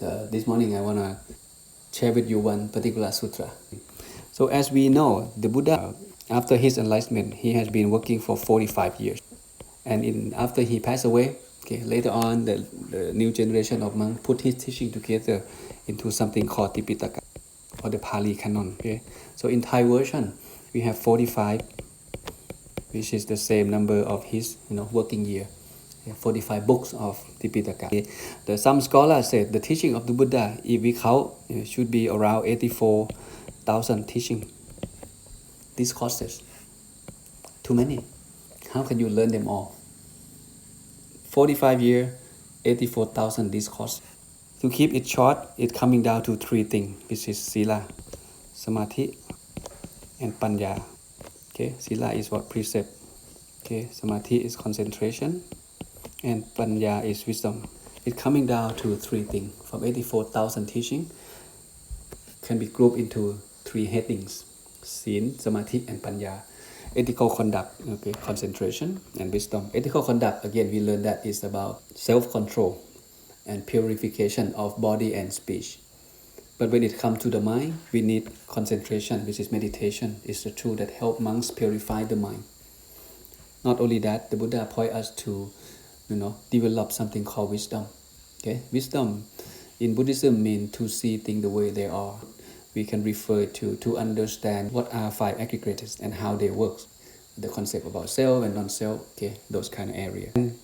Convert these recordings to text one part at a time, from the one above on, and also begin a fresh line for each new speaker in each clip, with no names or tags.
This morning I want to share with you one particular sutra. So as we know, the Buddha, after his enlightenment, he has been working for 45 years. And after he passed away, later on, the new generation of monks put his teaching together into something called Tipitaka, or the Pali canon. So in Thai version, we have 45, which is the same number of his working year. 45 books of Tipitaka. Some scholars said the teaching of the Buddha, if we count, should be around 84,000 teaching discourses. Too many. How can you learn them all? 45 years, 84,000 discourses. To keep it short, it's coming down to three things, which is Sila, Samadhi, and Panya. Sila is what? Precept. Samadhi is concentration, and Panya is wisdom. It's coming down to three things. From 84,000 teaching can be grouped into three headings: Sin, Samadhi, and Panya. Ethical conduct, concentration and wisdom. Ethical conduct, again, we learned that is about self-control and purification of body and speech. But when it comes to the mind, we need concentration, which is meditation. It's the tool that helps monks purify the mind. Not only that, the Buddha points us to, develop something called wisdom. Wisdom in Buddhism means to see things the way they are. We can refer to understand what are five aggregators and how they work. The concept about self and non-self, those kind of areas. And,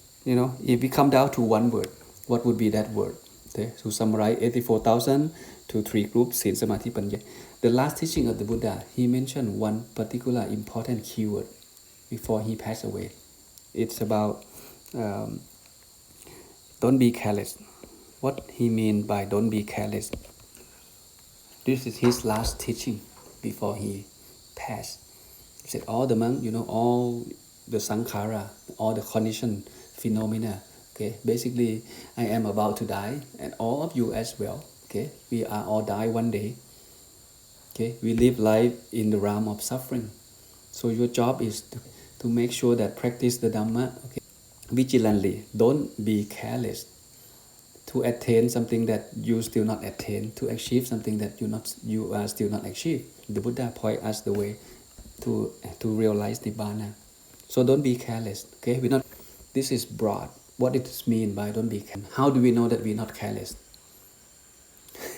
if we come down to one word, what would be that word? To summarize 84,000 to three groups, Sin, Samadhi, Panya. The last teaching of the Buddha, he mentioned one particular important keyword before he passed away. It's about don't be careless. What he means by don't be careless. This is his last teaching before he passed. He said all the monks, all the sankhara, all the conditioned phenomena, basically I am about to die, and all of you as well, we are all die one day. We live life in the realm of suffering. So your job is to make sure that practice the Dhamma, vigilantly. Don't be careless. To attain something that you still not attain, to achieve something that you are still not achieve. The Buddha point us the way to realize Nibbana. So don't be careless. This is broad. What it mean by don't be careless? How do we know that we're not careless?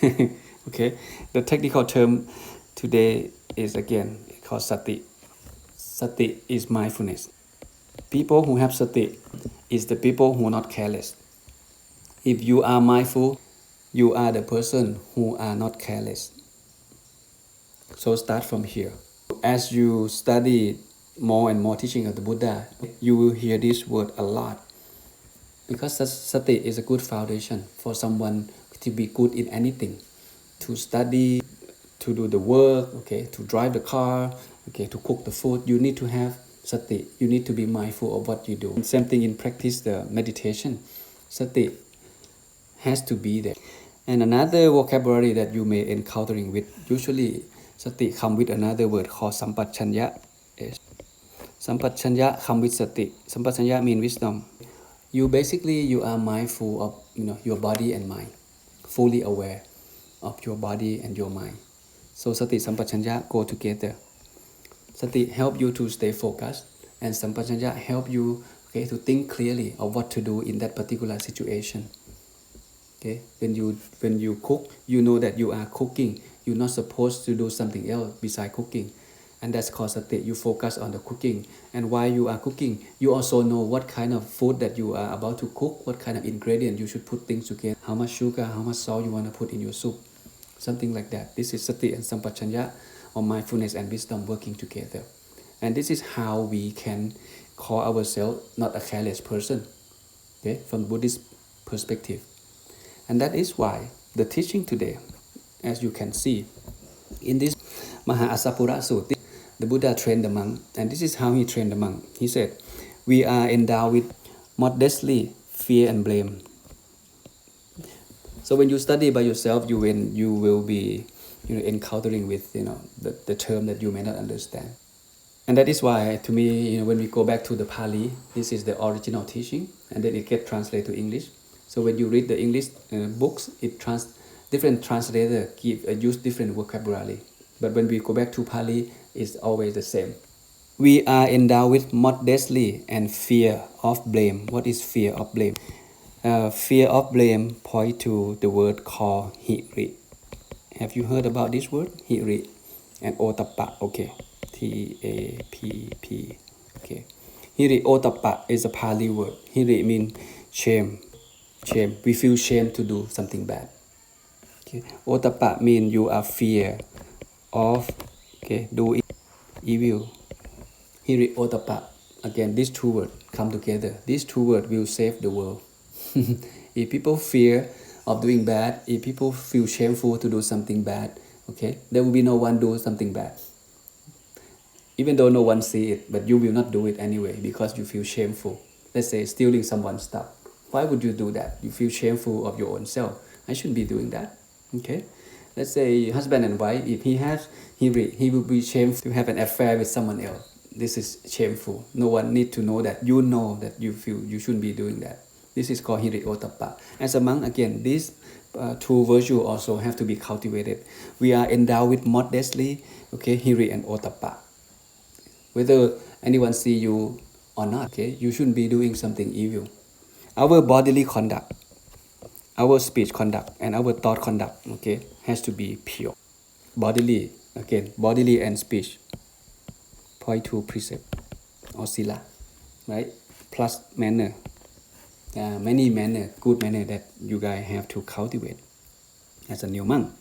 The technical term today is again called sati. Sati is mindfulness. People who have sati is the people who are not careless. If you are mindful, you are the person who are not careless. So start from here. As you study more and more teaching of the Buddha, you will hear this word a lot. Because sati is a good foundation for someone to be good in anything. To study, to do the work, to drive the car, to cook the food, you need to have sati. You need to be mindful of what you do. And same thing in practice the meditation. Sati has to be there. And another vocabulary that you may encountering with, usually sati come with another word called sampachanya. Sampachanya come with sati. Sampachanya means wisdom. You are mindful of your body and mind, fully aware of your body and your mind. So sati sampachanya go together. Sati help you to stay focused, and sampachanya help you to think clearly of what to do in that particular situation. When you cook, you know that you are cooking. You're not supposed to do something else besides cooking. And that's called sati. You focus on the cooking. And while you are cooking, you also know what kind of food that you are about to cook, what kind of ingredient you should put things together, how much sugar, how much salt you want to put in your soup. Something like that. This is sati and sampachanya, or mindfulness and wisdom working together. And this is how we can call ourselves not a careless person, from Buddhist perspective. And that is why the teaching today, as you can see, in this Mahaassapura Sutta, the Buddha trained the monk, and this is how he trained the monk. He said, we are endowed with modesty, fear, and blame. So when you study by yourself, you will be encountering with the term that you may not understand. And that is why, to me, when we go back to the Pali, this is the original teaching, and then it gets translated to English. So when you read the English books, different translator use different vocabulary. But when we go back to Pali, it's always the same. We are endowed with modesty and fear of blame. What is fear of blame? Fear of blame point to the word called hiri. Have you heard about this word? Hiri and otappa. Okay. T-A-P-P. Okay. Hiri otappa is a Pali word. Hiri means shame. Shame. We feel shame to do something bad. Okay. Otappa means you are fear of doing evil. Hiri otappa. Again, these two words come together. These two words will save the world. If people fear of doing bad, if people feel shameful to do something bad, okay, there will be no one do something bad. Even though no one see it, but you will not do it anyway because you feel shameful. Let's say stealing someone's stuff. Why would you do that? You feel shameful of your own self. I shouldn't be doing that. Okay. Let's say husband and wife, if he will be shameful to have an affair with someone else. This is shameful. No one need to know that. You know that you feel you shouldn't be doing that. This is called hiri otappa. As a monk, again, these two virtues also have to be cultivated. We are endowed with modesty, okay, hiri and otappa. Whether anyone see you or not, okay, you shouldn't be doing something evil. Our bodily conduct, our speech conduct, and our thought conduct, okay, has to be pure. Bodily, again, bodily and speech point to precept or sila, right? Plus manner, many manner, good manner that you guys have to cultivate as a new monk.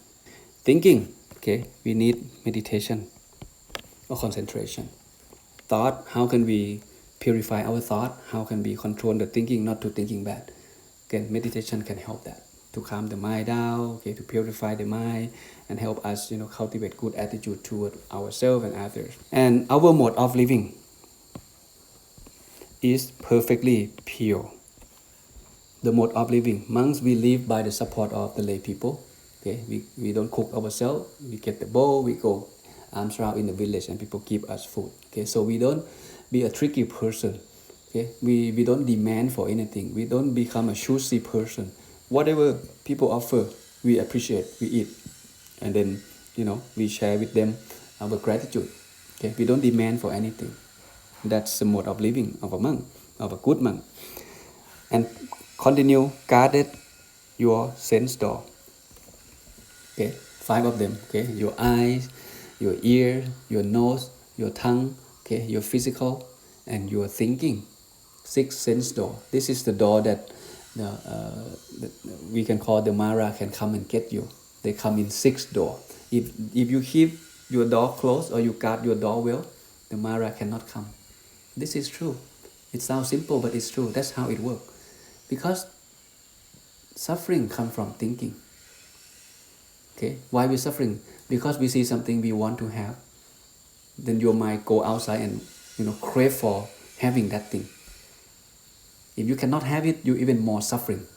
Thinking, okay, we need meditation or concentration. Thought, how can we purify our thought? How can we control the thinking not to thinking bad? Again, meditation can help that to calm the mind down, okay, to purify the mind and help us, cultivate good attitude toward ourselves and others. And our mode of living is perfectly pure. The mode of living, monks, we live by the support of the lay people. Okay, we don't cook ourselves. We get the bowl, we go arms around in the village and people give us food. Okay, so we don't be a tricky person. Okay, we don't demand for anything. We don't become a choosy person. Whatever people offer, we appreciate, we eat, and then we share with them our gratitude. Okay, we don't demand for anything. That's the mode of living of a monk, of a good monk. And continue guarded your sense door. Okay, 5 of them. Okay, your eyes, your ear, your nose, your tongue, okay, your physical, and your thinking. 6 sense door. This is the door that we can call the Mara can come and get you. They come in 6 door. If you keep your door closed or you guard your door well, the Mara cannot come. This is true. It sounds simple, but it's true. That's how it works. Because suffering comes from thinking. Okay, why we suffering? Because we see something we want to have. Then your mind go outside and crave for having that thing. If you cannot have it, you even more suffering.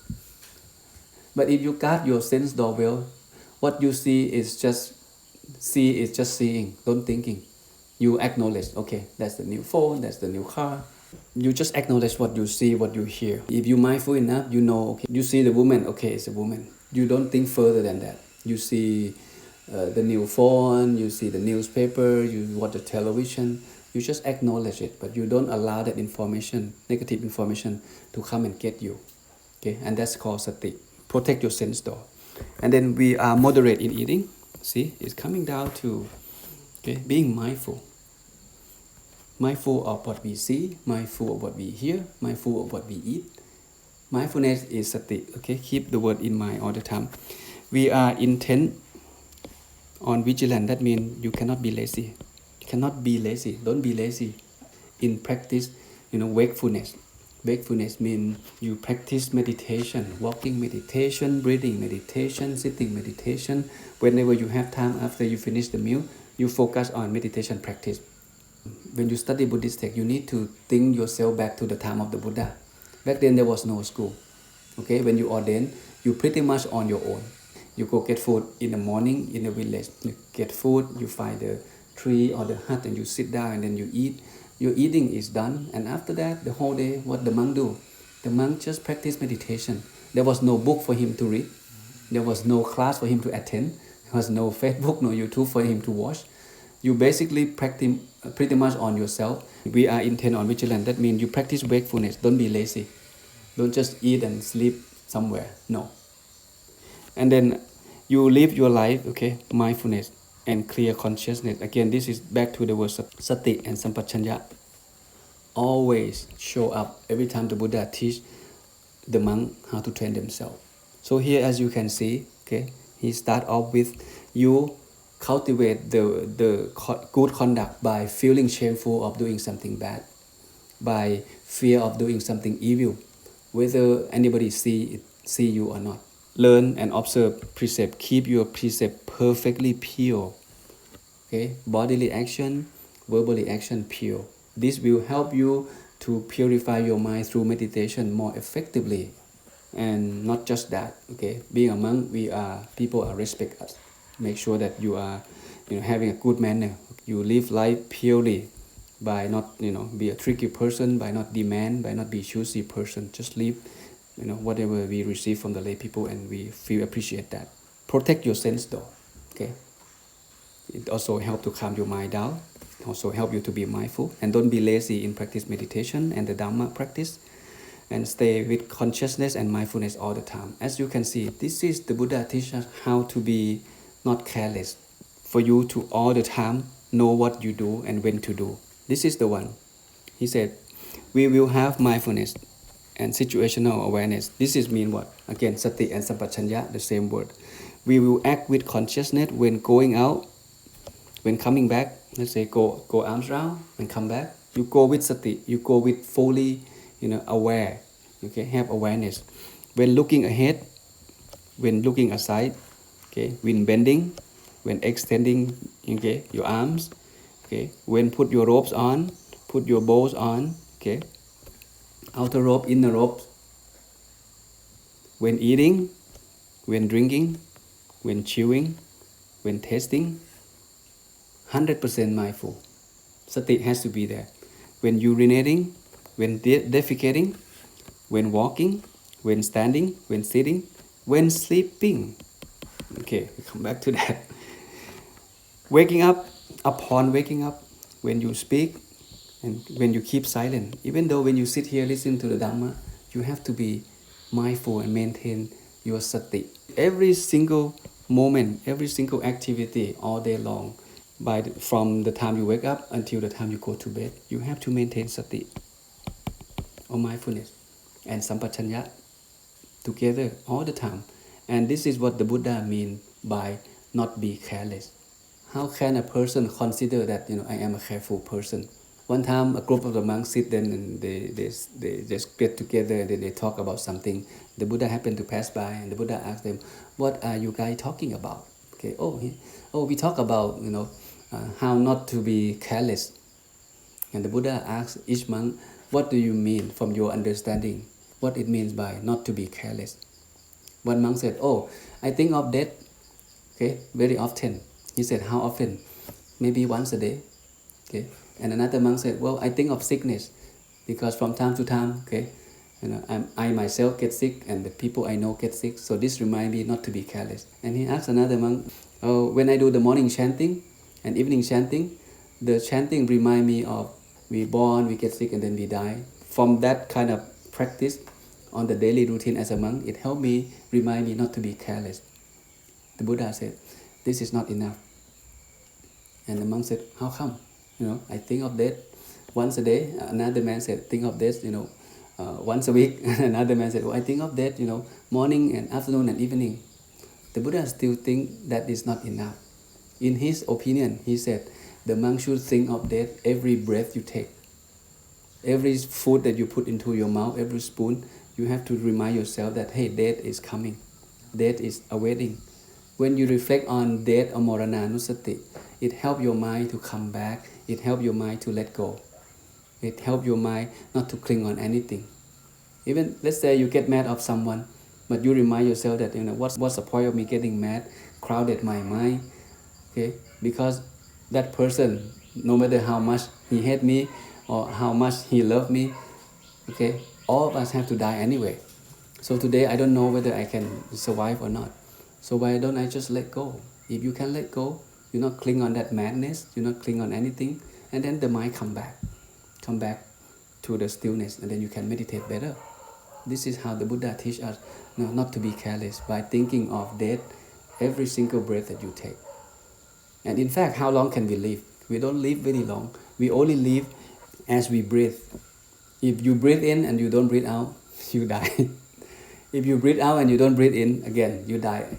But if you guard your sense door well, what you see is just seeing, don't thinking. You acknowledge, okay, that's the new phone, that's the new car. You just acknowledge what you see, what you hear. If you're mindful enough, okay, you see the woman, okay, it's a woman. You don't think further than that. You see the new phone, you see the newspaper, you watch the television. You just acknowledge it, but you don't allow that information, negative information, to come and get you. Okay, and that's called sati. Protect your sense door. And then we are moderate in eating. See, it's coming down to being mindful. Mindful of what we see, mindful of what we hear, mindful of what we eat. Mindfulness is sati. Okay, keep the word in mind all the time. We are intent on vigilance. That means you cannot be lazy. You cannot be lazy. Don't be lazy. In practice, wakefulness. Wakefulness means you practice meditation, walking meditation, breathing meditation, sitting meditation. Whenever you have time after you finish the meal, you focus on meditation practice. When you study Buddhist text, you need to think yourself back to the time of the Buddha. Back then there was no school. Okay, when you ordain, you pretty much on your own. You go get food in the morning in the village. You get food, you find the tree or the hut and you sit down and then you eat. Your eating is done, and after that, the whole day, what the monk do? The monk just practice meditation. There was no book for him to read. There was no class for him to attend. There was no Facebook, no YouTube for him to watch. You basically practice pretty much on yourself. We are intent on vigilance. That means you practice wakefulness. Don't be lazy. Don't just eat and sleep somewhere. No. And then you live your life, okay, mindfulness and clear consciousness. Again, this is back to the word sati and sampachanya. Always show up every time the Buddha teach the monk how to train themselves. So here, as you can see, okay, he start off with you cultivate the good conduct by feeling shameful of doing something bad, by fear of doing something evil, whether anybody see you or not. Learn and observe precept. Keep your precept perfectly pure. Okay, bodily action, verbally action pure. This will help you to purify your mind through meditation more effectively. And not just that, okay, being a monk, people are respect us. Make sure that you are, having a good manner. You live life purely by not, be a tricky person, by not demand, by not be choosy person. Just live, whatever we receive from the lay people, and we feel appreciate that. Protect your sense though, okay. It also help to calm your mind down. Also help you to be mindful, and don't be lazy in practice meditation and the Dhamma practice, and stay with consciousness and mindfulness all the time. As you can see, this is the Buddha teach us how to be not careless, for you to all the time know what you do and when to do. This is the one. He said, we will have mindfulness and situational awareness. This is mean what? Again, sati and sampachanya, the same word. We will act with consciousness when going out, when coming back. Let's say go arms round and come back. You go with sati. You go with fully, aware. Okay, have awareness. When looking ahead, when looking aside, okay, when bending, when extending, okay, your arms, okay, when put your robes on, put your bows on, okay, outer robe, inner robe, when eating, when drinking, when chewing, when tasting, 100% mindful. Sati has to be there. When urinating, when defecating, when walking, when standing, when sitting, when sleeping. Okay, we come back to that. Waking up, upon waking up, when you speak, and when you keep silent. Even though when you sit here listen to the Dhamma, you have to be mindful and maintain your sati. Every single moment, every single activity all day long, from the time you wake up until the time you go to bed, you have to maintain sati or mindfulness and sampachanya together all the time. And this is what the Buddha means by not be careless. How can a person consider that I am a careful person? One time a group of the monks sit then and they just get together and then they talk about something. The Buddha happened to pass by and the Buddha asked them, what are you guys talking about? Okay, we talk about how not to be careless. And the Buddha asked each monk, what do you mean from your understanding? What it means by not to be careless? One monk said, I think of death, okay, very often. He said, how often? Maybe once a day. Okay. And another monk said, I think of sickness, because from time to time, okay, I myself get sick and the people I know get sick, so this reminds me not to be careless. And he asked another monk, when I do the morning chanting and evening chanting, the chanting remind me of we born, we get sick, and then we die. From that kind of practice on the daily routine as a monk, it helped me, remind me not to be careless. The Buddha said, this is not enough. And the monk said, how come? I think of death once a day. Another man said, think of death, once a week. Another man said, I think of death, morning and afternoon and evening. The Buddha still think that is not enough. In his opinion, he said, the monk should think of death every breath you take. Every food that you put into your mouth, every spoon, you have to remind yourself that, hey, death is coming. Death is awaiting. When you reflect on death or morananusati, it helps your mind to come back. It helps your mind to let go. It helps your mind not to cling on anything. Even, let's say you get mad of someone, but you remind yourself that, what's the point of me getting mad, crowded my mind, okay? Because that person, no matter how much he hate me or how much he loved me, okay, all of us have to die anyway. So today I don't know whether I can survive or not. So why don't I just let go? If you can let go, you not cling on that madness, you not cling on anything, and then the mind come back to the stillness, and then you can meditate better. This is how the Buddha teach us, not to be careless by thinking of death every single breath that you take. And in fact, how long can we live? We don't live very long. We only live as we breathe. If you breathe in and you don't breathe out, you die. If you breathe out and you don't breathe in, again, you die.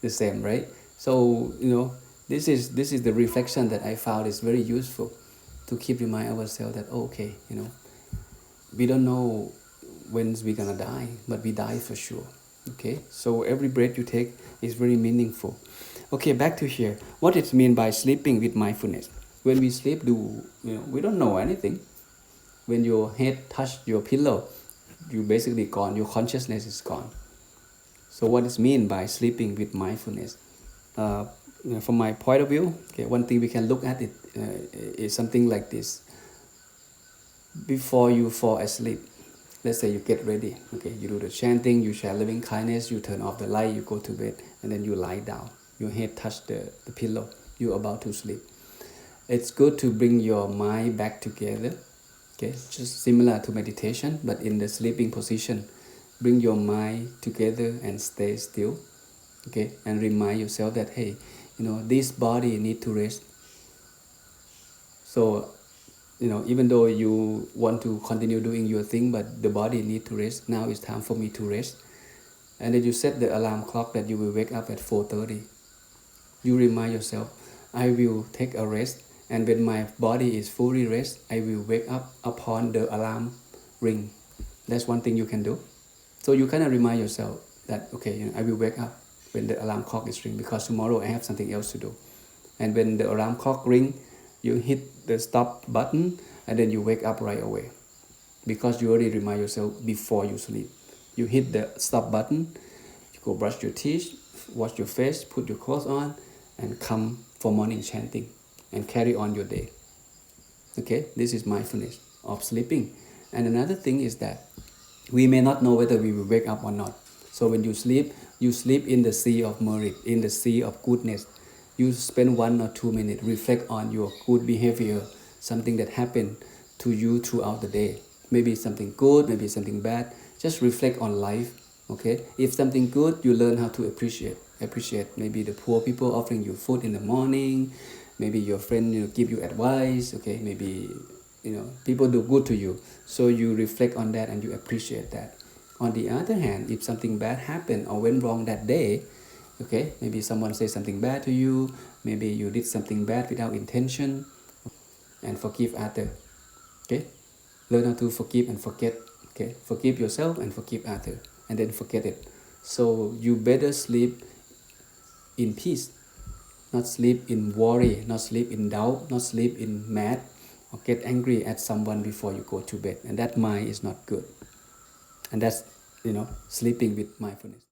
The same, right? So, this is the reflection that I found is very useful to keep remind ourselves that, okay, we don't know when we're gonna die, but we die for sure. Okay, so every breath you take is very meaningful. Okay, back to here. What it mean by sleeping with mindfulness? When we sleep, we don't know anything. When your head touch your pillow, you basically gone. Your consciousness is gone. So what is mean by sleeping with mindfulness? From my point of view, okay, one thing we can look at it is something like this. Before you fall asleep, let's say you get ready, okay, you do the chanting, you share loving kindness, you turn off the light, you go to bed, and then you lie down. Your head touch the pillow, you're about to sleep. It's good to bring your mind back together, okay, just similar to meditation, but in the sleeping position. Bring your mind together and stay still, okay, and remind yourself that, hey, this body need to rest. So, even though you want to continue doing your thing, but the body need to rest. Now it's time for me to rest. And then you set the alarm clock that you will wake up at 4:30. You remind yourself, I will take a rest, and when my body is fully rest, I will wake up upon the alarm ring. That's one thing you can do. So you kind of remind yourself that, okay, I will wake up when the alarm clock is ring, because tomorrow I have something else to do. And when the alarm clock ring, you hit the stop button, and then you wake up right away, because you already remind yourself before you sleep. You hit the stop button, you go brush your teeth, wash your face, put your clothes on, and come for morning chanting and carry on your day. Okay, this is mindfulness of sleeping. And another thing is that we may not know whether we will wake up or not. So when you sleep in the sea of merit, in the sea of goodness. You spend 1 or 2 minutes, reflect on your good behavior, something that happened to you throughout the day. Maybe something good, maybe something bad. Just reflect on life, okay? If something good, you learn how to appreciate. Maybe the poor people offering you food in the morning, maybe your friend give you advice, okay? Maybe people do good to you. So you reflect on that and you appreciate that. On the other hand, if something bad happened or went wrong that day, okay, maybe someone said something bad to you, maybe you did something bad without intention, and forgive others. Okay, learn how to forgive and forget. Okay, forgive yourself and forgive others, and then forget it. So you better sleep in peace, not sleep in worry, not sleep in doubt, not sleep in mad, or get angry at someone before you go to bed. And that mind is not good. And that's sleeping with mindfulness.